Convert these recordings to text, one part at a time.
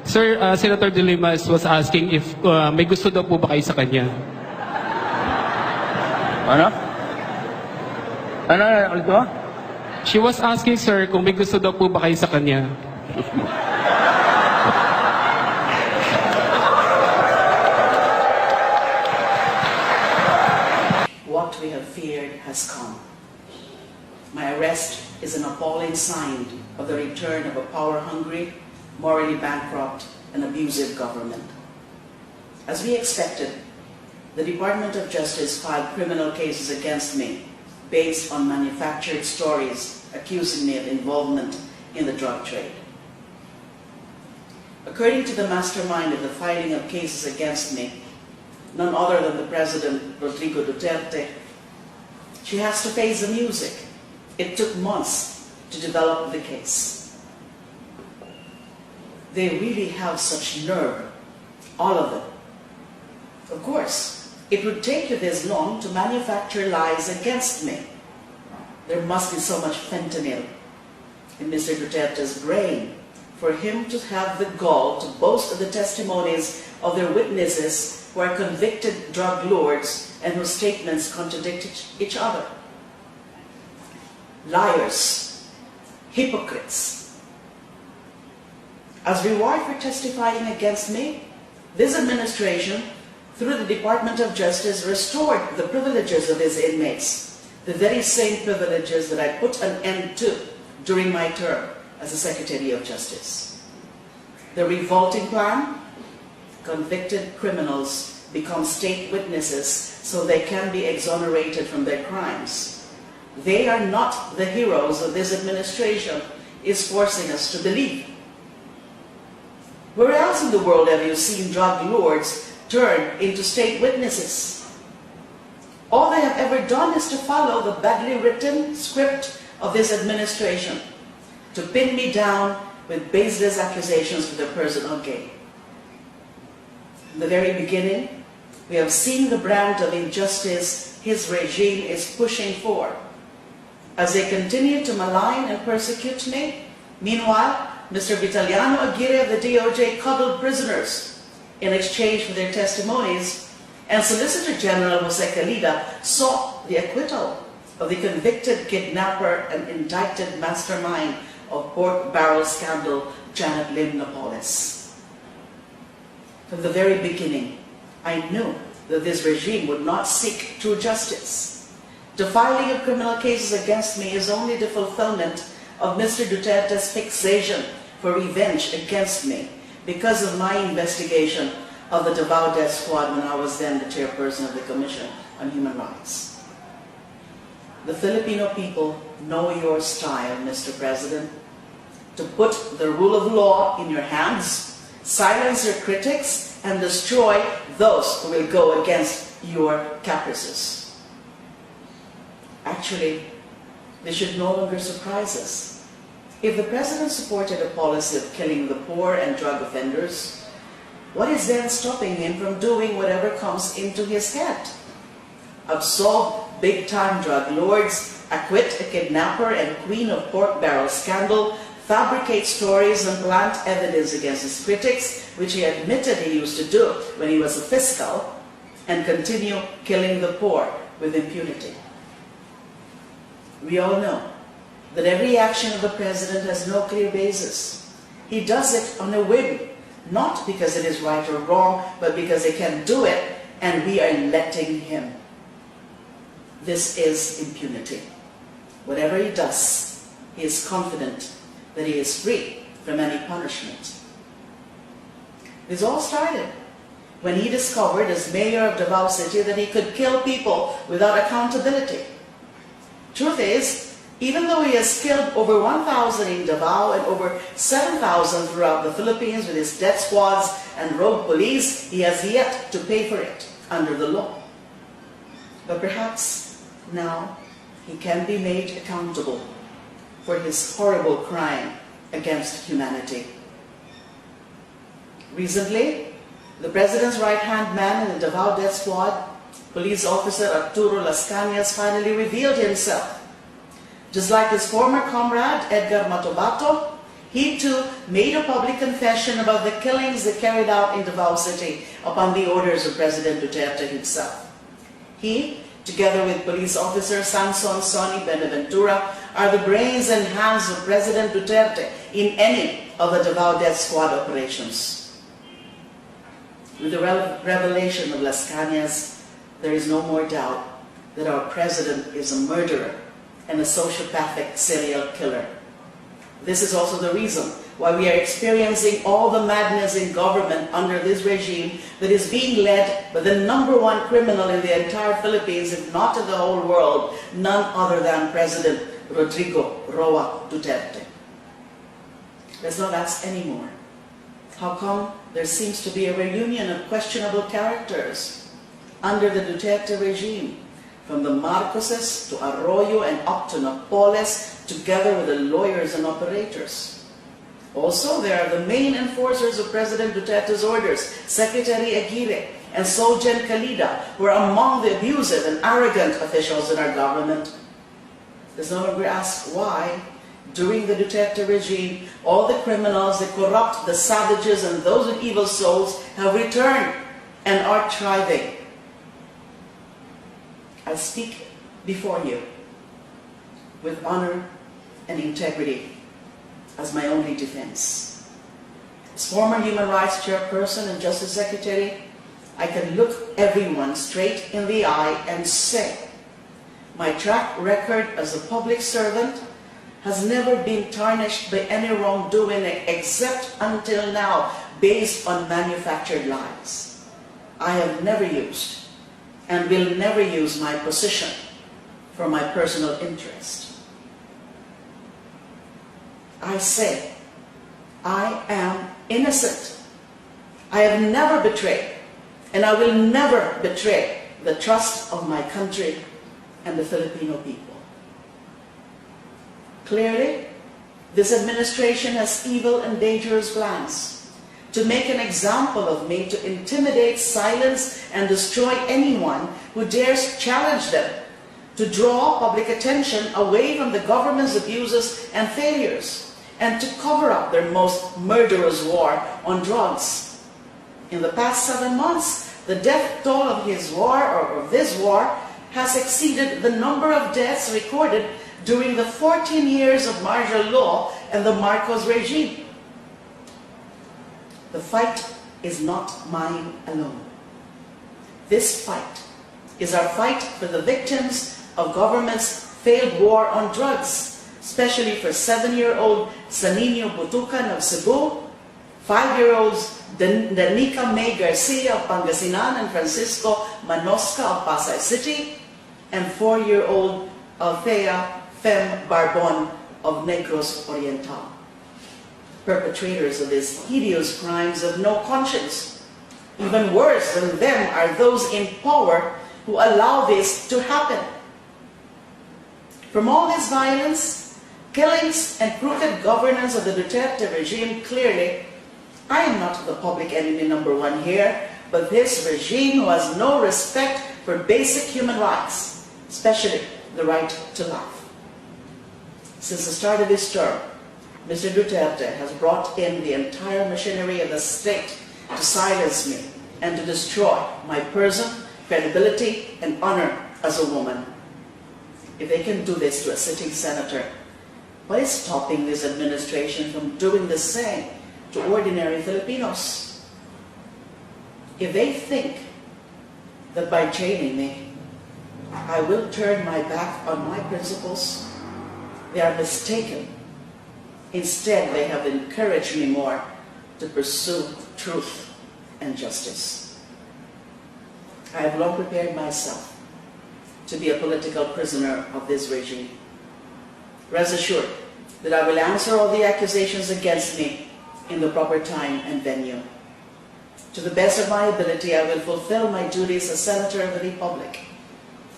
Sir, Senator De Lima was asking if may gusto daw po ba kayo sa kanya? Ano? Ano ulit mo? She was asking, sir, kung may gusto daw po ba kayo sa kanya? What we have feared has come. My arrest is an appalling sign of the return of a power-hungry, morally bankrupt, and abusive government. As we expected, the Department of Justice filed criminal cases against me based on manufactured stories accusing me of involvement in the drug trade. According to the mastermind of the filing of cases against me, none other than the President Rodrigo Duterte, she has to face the music. It took months to develop the case. They really have such nerve, all of them. Of course, it would take you this long to manufacture lies against me. There must be so much fentanyl in Mr. Duterte's brain for him to have the gall to boast of the testimonies of their witnesses who are convicted drug lords and whose statements contradict each other. Liars, hypocrites. As reward for testifying against me, this administration, through the Department of Justice, restored the privileges of its inmates, the very same privileges that I put an end to during my term as the Secretary of Justice. The revolting plan: convicted criminals become state witnesses so they can be exonerated from their crimes. They are not the heroes that this administration is forcing us to believe. Where else in the world have you seen drug lords turn into state witnesses? All they have ever done is to follow the badly written script of this administration, to pin me down with baseless accusations for their personal gain. From the very beginning, we have seen the brand of injustice his regime is pushing for. As they continue to malign and persecute me, meanwhile, Mr. Vitaliano Aguirre of the DOJ cuddled prisoners in exchange for their testimonies, and Solicitor General Jose Calida sought the acquittal of the convicted kidnapper and indicted mastermind of pork barrel scandal, Janet Lim Napoles. From the very beginning, I knew that this regime would not seek true justice. The filing of criminal cases against me is only the fulfillment of Mr. Duterte's fixation for revenge against me because of my investigation of the Davao Death Squad when I was then the chairperson of the Commission on Human Rights. The Filipino people know your style, Mr. President, to put the rule of law in your hands, silence your critics, and destroy those who will go against your caprices. Actually, this should no longer surprise us. If the President supported a policy of killing the poor and drug offenders, what is then stopping him from doing whatever comes into his head? Absolve big-time drug lords, acquit a kidnapper and queen of pork barrel scandal, fabricate stories and plant evidence against his critics, which he admitted he used to do when he was a fiscal, and continue killing the poor with impunity. We all know that every action of the President has no clear basis. He does it on a whim, not because it is right or wrong, but because he can do it and we are letting him. This is impunity. Whatever he does, he is confident that he is free from any punishment. This all started when he discovered as mayor of Davao City that he could kill people without accountability. Truth is, even though he has killed over 1,000 in Davao and over 7,000 throughout the Philippines with his death squads and rogue police, he has yet to pay for it under the law. But perhaps now he can be made accountable for his horrible crime against humanity. Recently, the President's right-hand man in the Davao Death Squad, Police Officer Arturo Las Cañas, finally revealed himself. Just like his former comrade Edgar Matobato, He too made a public confession about the killings they carried out in Davao City upon the orders of President Duterte himself. He, together with police officer Samson Sonny Benaventura, are the brains and hands of President Duterte in any of the Davao Death Squad operations. With the revelation of Las Cañas, there is no more doubt that our president is a murderer and a sociopathic serial killer. This is also the reason why we are experiencing all the madness in government under this regime that is being led by the #1 criminal in the entire Philippines, if not in the whole world, none other than President Rodrigo Roa Duterte. Let's not ask anymore. How come there seems to be a reunion of questionable characters under the Duterte regime, from the Marcoses to Arroyo and up to Napoles, together with the lawyers and operators? Also, there are the main enforcers of President Duterte's orders, Secretary Aguirre and Sojen Calida, who are among the abusive and arrogant officials in our government. Let's no longer ask why, during the Duterte regime, all the criminals, the corrupt, the savages, and those with evil souls have returned and are thriving. I speak before you with honor and integrity as my only defense. As former Human Rights Chairperson and Justice Secretary, I can look everyone straight in the eye and say, my track record as a public servant has never been tarnished by any wrongdoing except until now based on manufactured lies. I have never used and will never use my position for my personal interest. I say, I am innocent. I have never betrayed, and I will never betray the trust of my country and the Filipino people. Clearly, this administration has evil and dangerous plans to make an example of me, to intimidate, silence, and destroy anyone who dares challenge them, to draw public attention away from the government's abuses and failures, and to cover up their most murderous war on drugs. In the past 7 months, the death toll of his war, or of this war, has exceeded the number of deaths recorded during the 14 years of martial law and the Marcos regime. The fight is not mine alone. This fight is our fight for the victims of government's failed war on drugs, especially for 7-year-old Sanino Butucan of Cebu, 5-year-olds Danica May Garcia of Pangasinan and Francisco Manosca of Pasay City, and 4-year-old Althea Fem Barbon of Negros Oriental. Perpetrators of these hideous crimes have no conscience. Even worse than them are those in power who allow this to happen. From all this violence, killings, and crooked governance of the Duterte regime, clearly, I am not the public enemy #1 here, but this regime who has no respect for basic human rights, especially the right to life. Since the start of his term, Mr. Duterte has brought in the entire machinery of the state to silence me and to destroy my person, credibility, and honor as a woman. If they can do this to a sitting senator, what is stopping this administration from doing the same to ordinary Filipinos? If they think that by jailing me, I will turn my back on my principles, they are mistaken. Instead, they have encouraged me more to pursue truth and justice. I have long prepared myself to be a political prisoner of this regime. Rest assured that I will answer all the accusations against me in the proper time and venue. To the best of my ability, I will fulfill my duties as Senator of the Republic.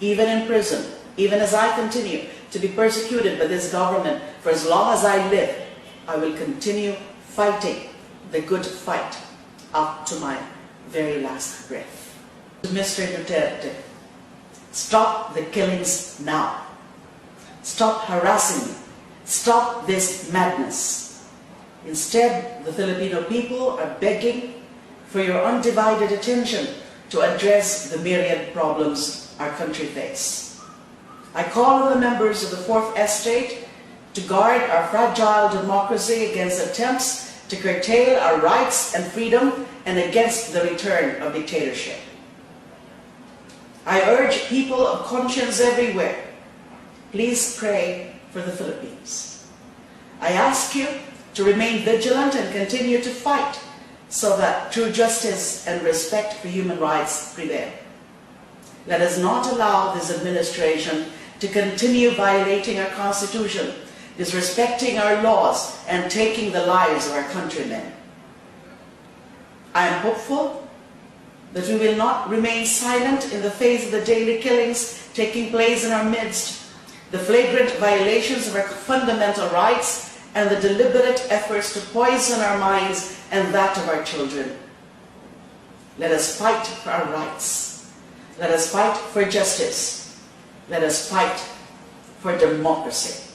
Even in prison, even as I continue to be persecuted by this government for as long as I live, I will continue fighting the good fight up to my very last breath. To Mr. Duterte, stop the killings now. Stop harassing me. Stop this madness. Instead, the Filipino people are begging for your undivided attention to address the myriad problems our country faces. I call on the members of the Fourth Estate to guard our fragile democracy against attempts to curtail our rights and freedom and against the return of dictatorship. I urge people of conscience everywhere, please pray for the Philippines. I ask you to remain vigilant and continue to fight so that true justice and respect for human rights prevail. Let us not allow this administration to continue violating our Constitution, disrespecting our laws, and taking the lives of our countrymen. I am hopeful that we will not remain silent in the face of the daily killings taking place in our midst, the flagrant violations of our fundamental rights, and the deliberate efforts to poison our minds and that of our children. Let us fight for our rights. Let us fight for justice. Let us fight for democracy.